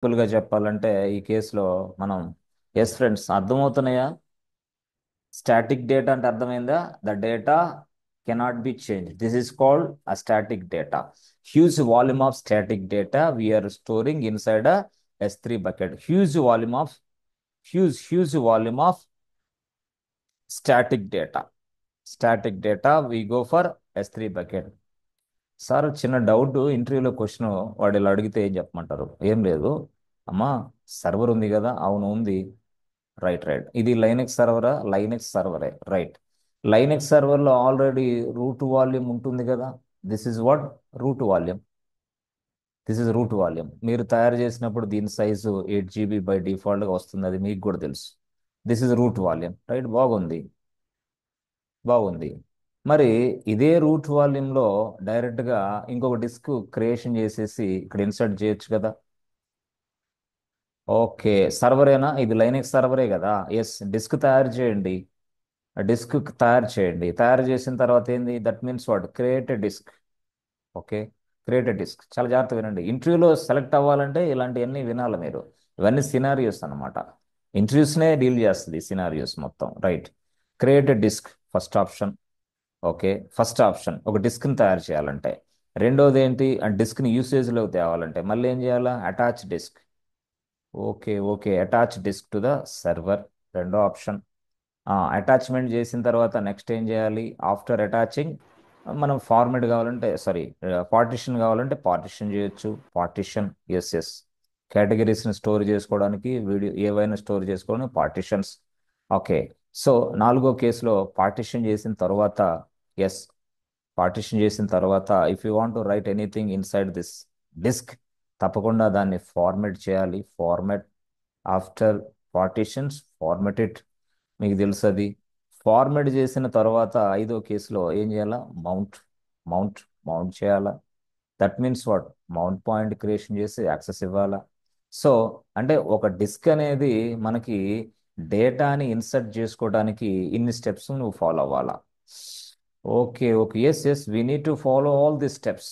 సింపుల్గా చెప్పాలంటే ఈ కేసులో మనం ఎస్ ఫ్రెండ్స్ అర్థమవుతున్నాయా? స్టాటిక్ డేటా అంటే అర్థమైందా? The data cannot be change. This is called a static data. Huge volume of static data we're storing inside a S3 bucket. Huge volume of static data. Static data we go for S3 bucket. Sir చిన్న doubt, ఇంటర్వ్యూలో question వాడు ఇలా అడిగితే ఏం చెప్పమంటారు? ఏం లేదు అమ్మా, సర్వర్ ఉంది కదా. అవును ఉంది. Right right. ఇది లైనెక్స్ సర్వరా? లైనెక్స్ సర్వరే. రైట్. లైనెక్స్ సర్వర్లో ఆల్రెడీ రూట్ వాల్యూమ్ ఉంటుంది కదా. This is what? Root volume. This is root volume. మీరు తయారు చేసినప్పుడు దీని సైజు 8 GB బై డిఫాల్ట్గా వస్తుంది, అది మీకు కూడా తెలుసు. This is root volume. Right, బాగుంది. బాగుంది. మరి ఇదే రూట్ వాల్యూమ్లో డైరెక్ట్గా ఇంకొక డిస్క్ క్రియేషన్ చేసేసి ఇక్కడ ఇన్సర్ట్ చేయొచ్చు కదా. ఓకే, సర్వరేనా ఇది? లైనెక్స్ సర్వరే కదా. ఎస్, డిస్క్ తయారు చేయండి. డిస్క్ తయారు చేయండి. తయారు చేసిన తర్వాత ఏంది? That means what? Create disk. Okay, create disk. చాలా జాగ్రత్త వినండి. ఇంటర్వ్యూలో సెలెక్ట్ అవ్వాలంటే ఇలాంటివన్నీ వినాలి మీరు. ఇవన్నీ సినారియోస్ అనమాట. ఇంటర్వ్యూస్నే డీల్ చేస్తుంది సినారియోస్ మొత్తం. Right. Create disk first option. Okay, first option ఒక డిస్క్ని తయారు చేయాలంటే. రెండోది ఏంటి? ఆ డిస్క్ని యూసేజ్లోకి తేవాలంటే మళ్ళీ ఏం చేయాలా? Attach disk. Okay okay, attach disk to the server. రెండో ఆప్షన్. అటాచ్మెంట్ చేసిన తర్వాత నెక్స్ట్ ఏం చేయాలి? ఆఫ్టర్ అటాచింగ్ మనం ఫార్మెట్ కావాలంటే, సారీ, పార్టిషన్ కావాలంటే పార్టిషన్ చేయొచ్చు. పార్టిషన్. Yes yes. కేటగిరీస్ని స్టోర్ చేసుకోవడానికి, వీడియో ఏవైనా స్టోర్ చేసుకోవడానికి పార్టిషన్స్. ఓకే. సో నాలుగో కేసులో పార్టిషన్ చేసిన తర్వాత, ఎస్, పార్టిషన్ చేసిన తర్వాత if you want to write anything inside this disk, తప్పకుండా దాన్ని ఫార్మెట్ చేయాలి. Format. After partitions format it. మీకు తెలుసు అది. ఫార్మెట్ చేసిన తర్వాత ఐదో కేసులో ఏం చేయాలా? మౌంట్. మౌంట్. మౌంట్ చేయాలా. That means what? Mount point creation చేసి యాక్సెస్ ఇవ్వాలా. సో అంటే ఒక డిస్క్ అనేది మనకి డేటాని ఇన్సర్ట్ చేసుకోవడానికి ఇన్ని స్టెప్స్ నువ్వు ఫాలో అవ్వాలా. Okay okay, yes yes, we need to follow all the steps.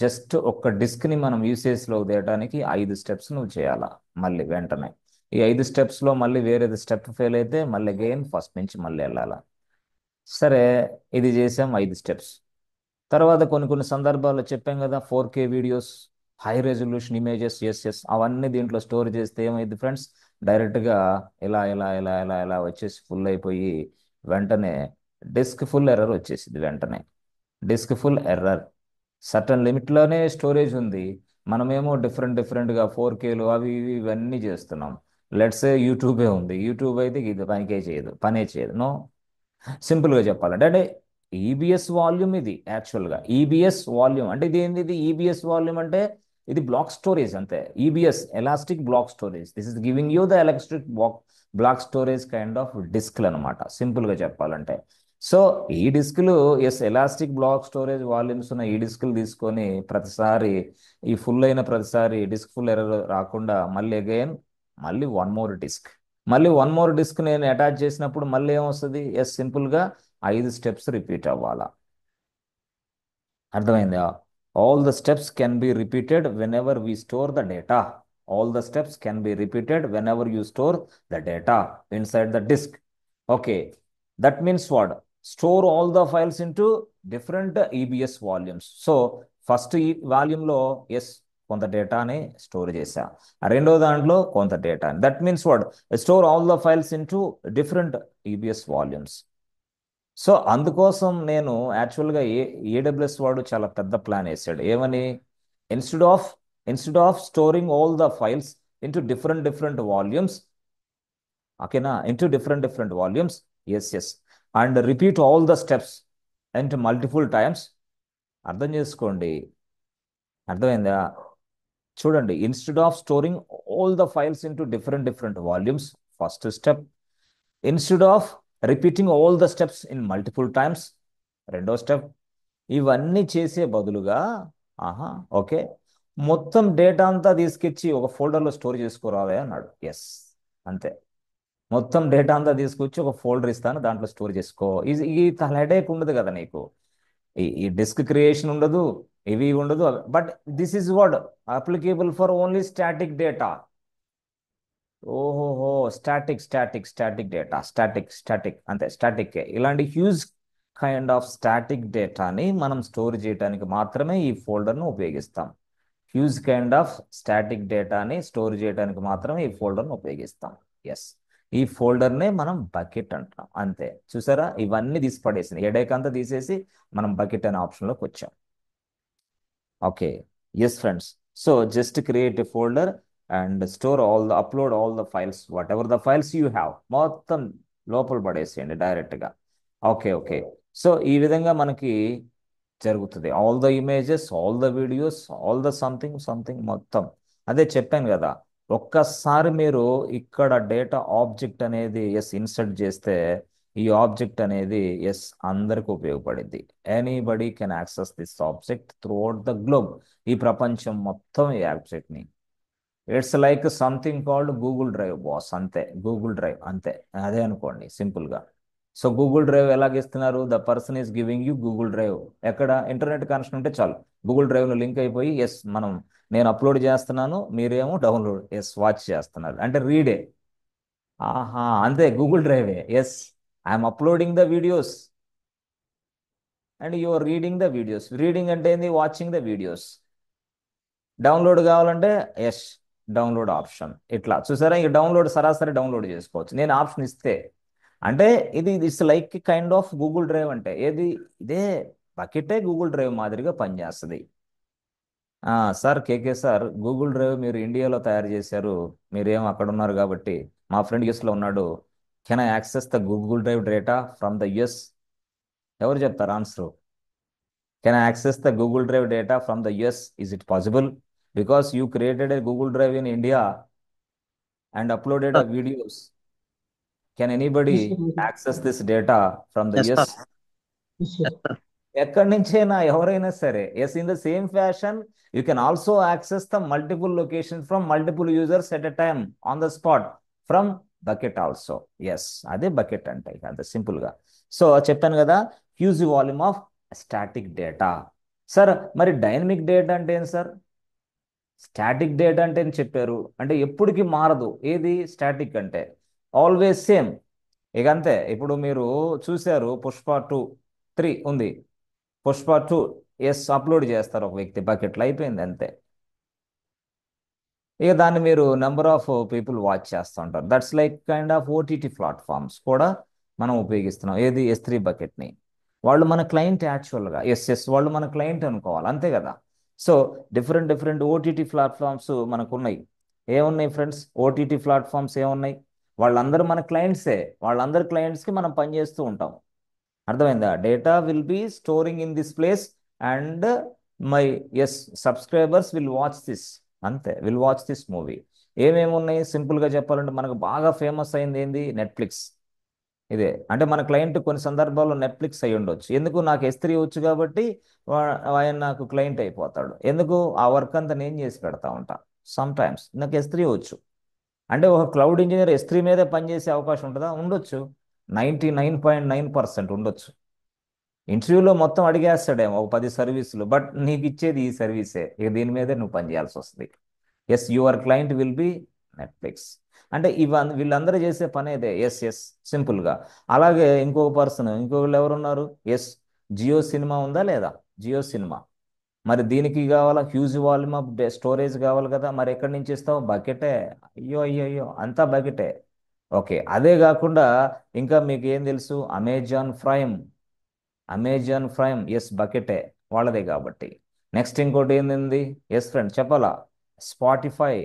Just ఒక్క డిస్క్ని మనం యూసేజ్లో తేయడానికి 5 స్టెప్స్ నువ్వు చేయాలా మళ్ళీ వెంటనే. ఈ 5 స్టెప్స్లో మళ్ళీ వేరేది స్టెప్ ఫెయిల్ అయితే మళ్ళీ అగైన్ ఫస్ట్ నుంచి మళ్ళీ వెళ్ళాలా. సరే, ఇది చేసాం 5 స్టెప్స్. తర్వాత కొన్ని కొన్ని సందర్భాల్లో చెప్పాం కదా, 4K videos, high resolution images. Yes yes, అవన్నీ దీంట్లో స్టోర్ చేస్తే ఏమైంది ఫ్రెండ్స్? డైరెక్ట్గా ఇలా వచ్చేసి ఫుల్ అయిపోయి వెంటనే డిస్క్ ఫుల్ ఎర్రర్ వచ్చేసింది వెంటనే. Disk full error. సర్టన్ లిమిట్లోనే స్టోరేజ్ ఉంది. మనమేమో డిఫరెంట్ డిఫరెంట్గా 4Kలు అవి ఇవి ఇవన్నీ చేస్తున్నాం. లెట్సే యూట్యూబే ఉంది. యూట్యూబ్ అయితే ఇది పనే చేయదు. నో. సింపుల్గా చెప్పాలంటే అంటే ఈబిఎస్ వాల్యూమ్ ఇది. యాక్చువల్గా ఈబిఎస్ వాల్యూమ్ అంటే ఇది ఏంది? ఇది ఈబిఎస్ వాల్యూమ్ అంటే ఇది బ్లాక్ స్టోరేజ్ అంతే. EBS elastic block storage. This is giving you the electric block storage kind of డిస్క్లు అనమాట, సింపుల్గా చెప్పాలంటే. సో ఈ డిస్క్లు, yes, elastic block storage volumes ఉన్న ఈ డిస్క్లు తీసుకొని ప్రతిసారి ఈ ఫుల్ అయిన ప్రతిసారి డిస్క్ ఫుల్ ఎర్రర్ రాకుండా మళ్ళీ అగైన్ మళ్ళీ వన్ మోర్ డిస్క్ నేను అటాచ్ చేసినప్పుడు మళ్ళీ ఏమొస్తుంది? ఎస్, సింపుల్గా 5 స్టెప్స్ రిపీట్ అవ్వాలా. అర్థమైందా? All the steps can be repeated whenever we store the data. All the steps can be repeated whenever you store the data inside the disk. Okay, that means what? Store all the files into different EBS volumes. So first ఈ వాల్యూమ్లో yes కొంత డేటాని store చేశా, రెండో దాంట్లో కొంత data. That means what? Store all the files into different EBS volumes. So అందుకోసం నేను యాక్చువల్గా ఏడబ్ల్యూఎస్ వాడు చాలా పెద్ద ప్లాన్ వేసాడు. ఏమని? Instead of instead of storing all the files into different different volumes, ఓకేనా, into different different volumes. Yes yes. And repeat all the steps and multiple times. అర్థం చేసుకోండి. అర్థమైందా? చూడండి, instead of storing all the files into different different volumes, first step. Instead of repeating all the steps in multiple times, రెండో స్టెప్. ఇవన్నీ చేసే బదులుగా, ఆహా, ఓకే, మొత్తం డేటా అంతా తీసుకొచ్చి ఒక ఫోల్డర్లో స్టోర్ చేసుకోరాదే అన్నాడు. ఎస్, అంతే. మొత్తం డేటా అంతా తీసుకొచ్చి ఒక ఫోల్డర్ ఇస్తాను, దాంట్లో స్టోర్ చేసుకో. ఈ ఈ హెడేక్ ఉండదు కదా నీకు. ఈ డిస్క్ క్రియేషన్ ఉండదు. ఇవి ఉండదు. But this is what applicable for only static data. ఓహోహో, స్టాటిక్ డేటా, స్టాటిక్ అంతే, స్టాటిక్. ఇలాంటి హ్యూజ్ కైండ్ ఆఫ్ స్టాటిక్ డేటాని మనం స్టోర్ చేయడానికి మాత్రమే ఈ ఫోల్డర్ను ఉపయోగిస్తాం. హ్యూజ్ కైండ్ ఆఫ్ స్టాటిక్ డేటాని స్టోర్ చేయడానికి మాత్రమే ఈ ఫోల్డర్ను ఉపయోగిస్తాం. ఎస్, ఈ ఫోల్డర్నే మనం బకెట్ అంటాం. అంతే, చూసారా, ఇవన్నీ తీసి పడేసింది, హెడేక్ అంతా తీసేసి మనం బకెట్ అనే ఆప్షన్లోకి వచ్చాం. Okay, yes friends. So just create a folder and store all the upload all the files, whatever the files you have, మొత్తం లోపల పడేసేయండి డైరెక్ట్గా. Okay okay. సో ఈ విధంగా మనకి జరుగుతుంది. All the images, all the videos, all the something something మొత్తం. అదే చెప్పాను కదా, ఒక్కసారి మీరు ఇక్కడ డేటా ఆబ్జెక్ట్ అనేది ఎస్ ఇన్సర్ట్ చేస్తే, ఈ ఆబ్జెక్ట్ అనేది ఎస్ అందరికి ఉపయోగపడింది. Anybody can access this object throughout the globe. ఈ ప్రపంచం మొత్తం ఈ ఆబ్జెక్ట్ని, it's like something called Google Drive boss, అంతే, గూగుల్ డ్రైవ్ అంతే, అదే అనుకోండి సింపుల్గా. సో గూగుల్ డ్రైవ్ ఎలాగిస్తున్నారు, the person is giving you Google drive. ఎక్కడ ఇంటర్నెట్ కనెక్షన్ ఉంటే చాలు, గూగుల్ డ్రైవ్లో లింక్ అయిపోయి ఎస్ నేను అప్లోడ్ చేస్తున్నాను, మీరేమో డౌన్లోడ్ ఎస్ వాచ్ చేస్తున్నారు, అంటే రీడే. ఆహా, అంతే, గూగుల్ డ్రైవే. Yes, I'm uploading the videos and you are reading the videos. Reading అంటే ఏంది, వాచింగ్ ద వీడియోస్. డౌన్లోడ్ కావాలంటే ఎస్, డౌన్లోడ్ ఆప్షన్. ఇట్లా చూసారా, ఈ డౌన్లోడ్ సరాసరి డౌన్లోడ్ చేసుకోవచ్చు నేను ఆప్షన్ ఇస్తే. అంటే ఇది it's like kind of Google drive. అంటే ఏది, ఇదే బకెటే గూగుల్ డ్రైవ్ మాదిరిగా పనిచేస్తుంది. సార్ కేకే సార్, గూగుల్ డ్రైవ్ మీరు ఇండియాలో తయారు చేశారు, మీరేమో అక్కడ ఉన్నారు కాబట్టి, మా ఫ్రెండ్ యూఎస్లో ఉన్నాడు, can I access the Google drive data from the US? ఎవరు చెప్తారు answer? Can I access the Google drive data from the US? Is it possible? Because you created a Google drive in India and uploaded a videos. Can Yes, anybody sir. access this data from the Yes, sir. US? Yes, sir. Yes, sir. ఎక్కడి నుంచైనా ఎవరైనా సరే. Yes, in the same fashion you can also access the multiple location from multiple users at a time on the spot from bucket also. Yes, అదే bucket అంటే, ఇక అంత సింపుల్గా. So చెప్పాను కదా, huge volume of static data. Sir మరి dynamic data అంటే ఏంటి సార్? స్టాటిక్ డేటా అంటే అని చెప్పారు, అంటే ఎప్పటికీ మారదు. ఏది స్టాటిక్ అంటే? Always same. ఇక అంతే. ఇప్పుడు మీరు చూశారు పుష్ప 2, 3 ఉంది, పుష్ప 2 ఎస్ అప్లోడ్ చేస్తారు ఒక వ్యక్తి, బకెట్లో అయిపోయింది అంతే. ఇక దాన్ని మీరు నెంబర్ ఆఫ్ పీపుల్ వాచ్ చేస్తూ ఉంటారు. That's like kind of OTT platforms కూడా మనం ఉపయోగిస్తున్నాం. ఏది, S3 బకెట్ని. వాళ్ళు మన క్లయింట్ యాక్చువల్గా, ఎస్ వాళ్ళు మన క్లయింట్ అనుకోవాలి, అంతే కదా. So different different OTT platforms మనకు ఉన్నాయి. ఏమున్నాయి ఫ్రెండ్స్, ఓటీటీ ప్లాట్ఫామ్స్ ఏమున్నాయి? వాళ్ళందరూ మన క్లయింట్సే, వాళ్ళందరి క్లయింట్స్కి మనం పనిచేస్తూ ఉంటాం. అర్థమైందా? Data will be storing in this place and my yes subscribers will watch this, అంతే, విల్ వాచ్ దిస్ మూవీ. ఏమేమి ఉన్నాయి సింపుల్గా చెప్పాలంటే, మనకు బాగా ఫేమస్ అయింది ఏంది, నెట్ఫ్లిక్స్. ఇదే అంటే మన క్లయింట్ కొన్ని సందర్భాల్లో నెట్ఫ్లిక్స్ అయి ఉండొచ్చు. ఎందుకు, నాకు S3 వచ్చు కాబట్టి ఆయన నాకు క్లయింట్ అయిపోతాడు. ఎందుకు, ఆ వర్క్ అంతా నేను చేసి పెడతా ఉంటా. సమ్ టైమ్స్ నాకు S3 వచ్చు, అంటే ఒక క్లౌడ్ ఇంజనీర్ S3 మీదే పనిచేసే అవకాశం ఉంటుందా? ఉండొచ్చు, 99.9% ఉండొచ్చు. ఇంటర్వ్యూలో మొత్తం అడిగేస్తాడేమో ఒక 10 సర్వీసులు, బట్ నీకు ఇచ్చేది ఈ సర్వీసే, ఇక దీని మీదే నువ్వు పనిచేయాల్సి వస్తుంది. Yes, your client will be Netflix. అంటే వీళ్ళందరూ చేసే పని అదే. ఎస్ సింపుల్గా. అలాగే ఇంకొక పర్సన్, ఇంకొకళ్ళు ఎవరున్నారు, ఎస్, జియో సినిమా ఉందా లేదా? జియో సినిమా, మరి దీనికి కావాలా హ్యూజ్ వాల్యూమ్ ఆఫ్ స్టోరేజ్ కావాలి కదా, మరి ఎక్కడి నుంచి ఇస్తావు? బకెటే. అయ్యో అయ్యో అయ్యో, అంతా బకెటే. ఓకే, అదే కాకుండా ఇంకా మీకు ఏం తెలుసు, అమెజాన్ ప్రైమ్ ఎస్ బకెటే, వాళ్ళదే కాబట్టి. నెక్స్ట్ ఇంకోటి ఏంది, ఎస్ ఫ్రెండ్ చెప్పాలా, స్పాటిఫై.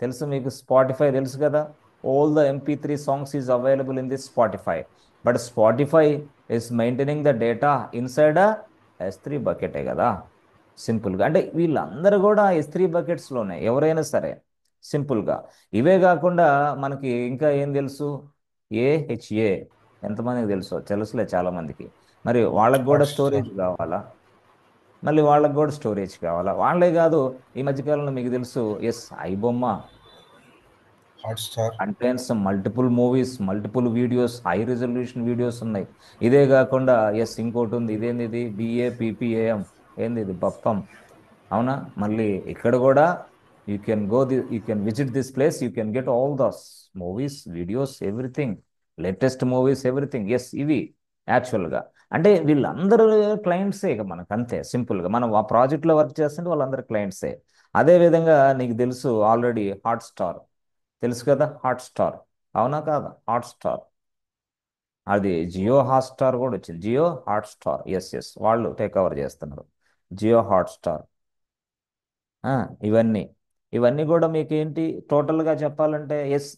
తెలుసు మీకు, స్పాటిఫై తెలుసు కదా. All the MP3 songs is available in this Spotify. But Spotify is maintaining the data inside S3 బకెటే కదా. సింపుల్గా అంటే వీళ్ళందరూ కూడా S3 బకెట్స్లోనే, ఎవరైనా సరే సింపుల్గా. ఇవే కాకుండా మనకి ఇంకా ఏం తెలుసు, AHA. ఎంతమందికి తెలుసు? తెలుసులే చాలా మందికి. మరి వాళ్ళకి కూడా Hotstar. స్టోరేజ్ కావాలా? మళ్ళీ వాళ్ళకి కూడా స్టోరేజ్ కావాలా? వాళ్ళే కాదు, ఈ మధ్యకాలంలో మీకు తెలుసు, yes, iBomma Hotstar. Contains multiple movies, multiple videos, high resolution videos ఉన్నాయి. ఇదే కాకుండా ఎస్ ఇంకోటి ఉంది, ఇదేంది ఇది, BAPPAM, ఏంది ఇది బప్పం, అవునా? మళ్ళీ ఇక్కడ కూడా you can visit this place, you can get all those movies, videos, everything, latest movies, everything. Yes, ఇవి యాక్చువల్గా అంటే వీళ్ళందరూ క్లయింట్సే ఇక మనకు, అంతే సింపుల్గా. మనం ఆ ప్రాజెక్ట్లో వర్క్ చేస్తుంటే వాళ్ళందరూ క్లయింట్సే. అదే విధంగా నీకు తెలుసు ఆల్రెడీ హాట్స్టార్, తెలుసు కదా హాట్స్టార్, అవునా కాదా? హాట్స్టార్, అది జియో హాట్స్టార్ కూడా వచ్చింది, జియో హాట్స్టార్. ఎస్ ఎస్, వాళ్ళు టేక్ ఓవర్ చేస్తున్నారు జియో హాట్స్టార్. ఆ, ఇవన్నీ ఇవన్నీ కూడా మీకు ఏంటి టోటల్గా చెప్పాలంటే, yes,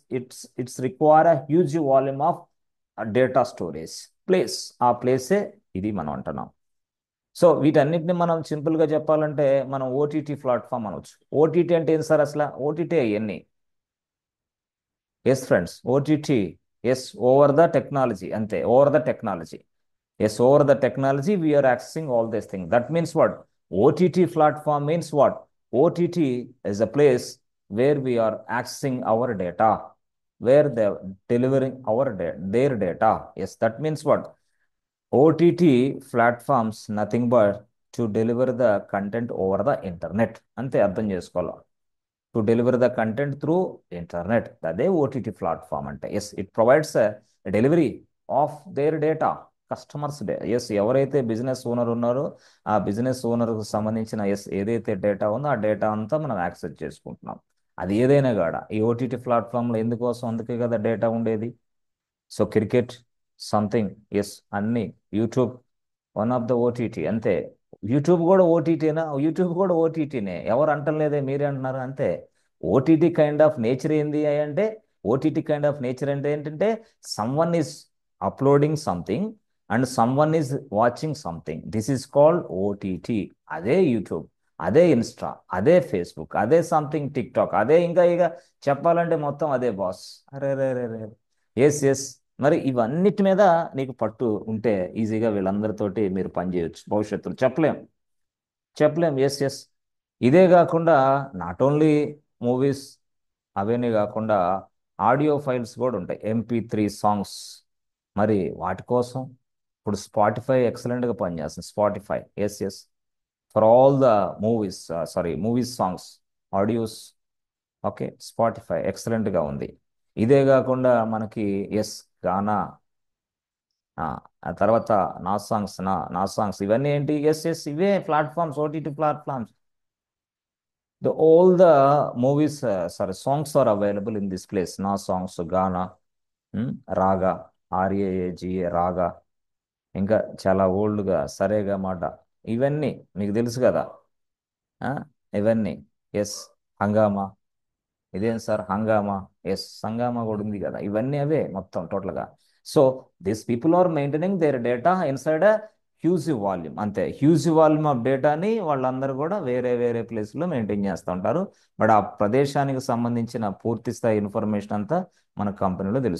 it's require a huge volume of data storage place. ఆ ప్లేసే ఇది మనం అంటున్నాం. సో వీటన్నిటిని మనం సింపుల్గా చెప్పాలంటే మనం ఓటీటీ ప్లాట్ఫామ్ అనవచ్చు. ఓటీటీ అంటే ఏంటి సార్ అసలు? ఓటీటీ అవన్నీ, yes friends, OTT, yes, over the technology, అంతే, over the technology. Yes, over the technology, we are accessing all these things. That means what? OTT platform means what? OTT is a place where we are accessing our data, where they're delivering their data. Yes, that means what? OTT platforms nothing but to deliver the content over the internet. అంతే అర్థం చేసుకోవాలి. To deliver the content through internet, అదే OTT platform అంటే. Yes, it provides delivery of their data, customers day. Yes, ఎవరైతే business owner ఉన్నారో ఆ business ఓనర్కు సంబంధించిన yes ఏదైతే డేటా ఉందో ఆ డేటా అంతా మనం యాక్సెస్ చేసుకుంటున్నాం. అది ఏదైనా కాడ ఈ ఓటీటీ ప్లాట్ఫామ్లో ఎందుకోసం, అందుకే కదా డేటా ఉండేది. సో క్రికెట్ సంథింగ్, ఎస్, అన్ని, YouTube one of the OTT, అంతే. యూట్యూబ్ కూడా ఓటీటీనా? యూట్యూబ్ కూడా ఓటీటీనే, ఎవరు అంటలేదే, మీరే అంటున్నారు, అంతే. ఓటీటీ కైండ్ ఆఫ్ నేచర్ ఏంది అంటే, ఓటీటీ కైండ్ ఆఫ్ నేచర్ అంటే ఏంటంటే, someone is uploading something and someone is watching something, this is called OTT. అదే యూట్యూబ్, అదే ఇన్స్టా, అదే ఫేస్బుక్, అదే సంథింగ్ టిక్ టాక్, అదే ఇంకా ఇక చెప్పాలంటే మొత్తం అదే బాస్. అరే రే రే రే, ఎస్ ఎస్. మరి ఇవన్నిటి మీద నీకు పట్టు ఉంటే ఈజీగా వీళ్ళందరితోటి మీరు పనిచేయొచ్చు భవిష్యత్తులో. చెప్పలేం, చెప్పలేం. Yes yes. ఇదే కాకుండా నాట్ ఓన్లీ మూవీస్, అవన్నీ కాకుండా ఆడియో ఫైల్స్ కూడా ఉంటాయి, MP3 సాంగ్స్. మరి వాటి కోసం ఇప్పుడు స్పాటిఫై ఎక్సలెంట్గా పనిచేస్తుంది. Spotify, yes yes, for all the movies, sorry movies, songs, audios. Okay, Spotify ఎక్సలెంట్గా ఉంది. ఇదే కాకుండా మనకి ఎస్, గానా, ఆ ఆ తర్వాత నా సాంగ్స్, ఇవన్నీ ఏంటి? ఎస్ ఎస్, ఇవే platforms, OTT platforms. All the movies, sorry, songs are available in this place. Na songs, Gana, రాగా, RAAGA, రాగా, ఇంకా చాలా ఓల్డ్గా సరేగా మాట, ఇవన్నీ మీకు తెలుసు కదా. ఆ, ఇవన్నీ, ఎస్, హంగామా, ఇదేం సార్ హంగామా, ఎస్, హంగామా కూడా ఉంది కదా. ఇవన్నీ అవే మొత్తం టోటల్గా. So these people are maintaining their data inside a huge volume, అంతే, హ్యూజ్ వాల్యూమ్ ఆఫ్ డేటాని వాళ్ళందరూ కూడా వేరే వేరే ప్లేస్లో మెయింటైన్ చేస్తూ ఉంటారు. బట్ ఆ ప్రదేశానికి సంబంధించిన పూర్తి స్థాయి ఇన్ఫర్మేషన్ అంతా మన కంపెనీలో తెలుస్తుంది.